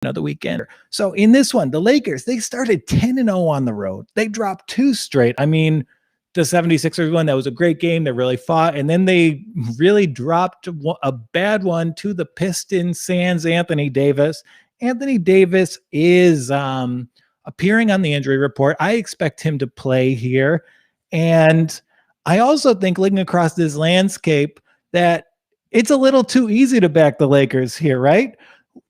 the weekend. So in this one, the Lakers, they started 10-0 on the road. They dropped 2 straight. I mean, the 76ers one, that was a great game. They really fought. And then they really dropped a bad one to the Pistons sans Anthony Davis. Anthony Davis is appearing on the injury report. I expect him to play here. And I also think, looking across this landscape, that it's a little too easy to back the Lakers here, right?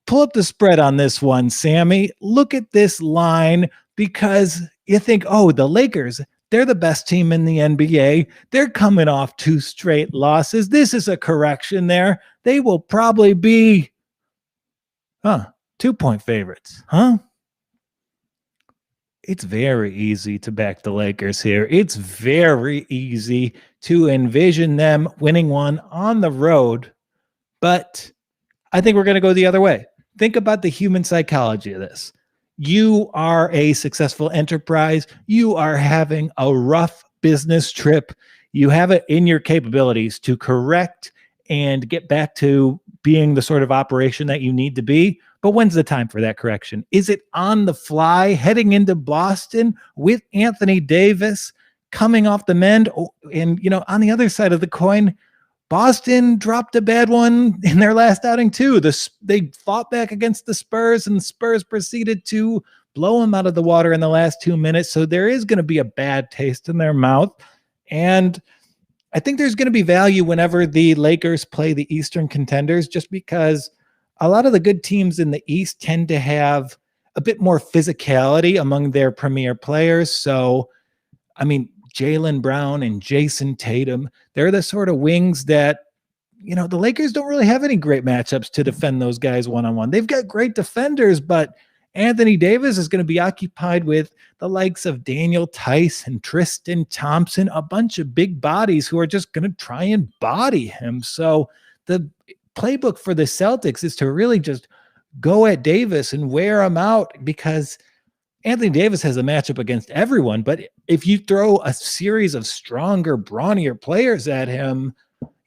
Pull up the spread on this one, Sammy. Look at this line, because you think, oh, the Lakers, they're the best team in the NBA. They're coming off 2 straight losses. This is a correction there. They will probably be 2-point favorites, huh? It's very easy to back the Lakers here. It's very easy to envision them winning one on the road, but I think we're going to go the other way. Think about the human psychology of this. You are a successful enterprise. You are having a rough business trip. You have it in your capabilities to correct and get back to being the sort of operation that you need to be. But when's the time for that correction? Is it on the fly, heading into Boston with Anthony Davis coming off the mend? And, on the other side of the coin, Boston dropped a bad one in their last outing too. They fought back against the Spurs, and the Spurs proceeded to blow them out of the water in the last 2 minutes. So there is going to be a bad taste in their mouth. And I think there's going to be value whenever the Lakers play the Eastern contenders, just because a lot of the good teams in the East tend to have a bit more physicality among their premier players. So, I mean, Jaylen Brown and Jayson Tatum, they're the sort of wings that, the Lakers don't really have any great matchups to defend those guys one-on-one. They've got great defenders, but Anthony Davis is going to be occupied with the likes of Daniel Tice and Tristan Thompson, a bunch of big bodies who are just going to try and body him. So the playbook for the Celtics is to really just go at Davis and wear him out, because Anthony Davis has a matchup against everyone. But if you throw a series of stronger, brawnier players at him,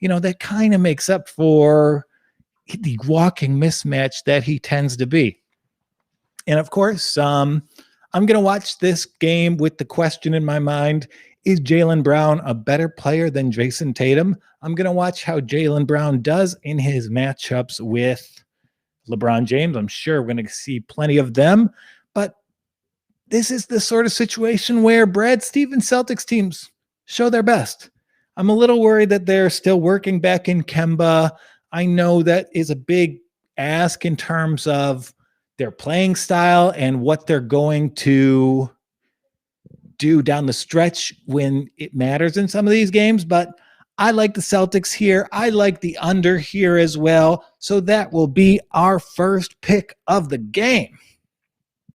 that kind of makes up for the walking mismatch that he tends to be. And of course, I'm going to watch this game with the question in my mind, is Jaylen Brown a better player than Jayson Tatum? I'm going to watch how Jaylen Brown does in his matchups with LeBron James. I'm sure we're going to see plenty of them. But this is the sort of situation where Brad Stevens' Celtics teams show their best. I'm a little worried that they're still working back in Kemba. I know that is a big ask in terms of their playing style and what they're going to do down the stretch when it matters in some of these games. But I like the Celtics here. I like the under here as well. So that will be our first pick of the game.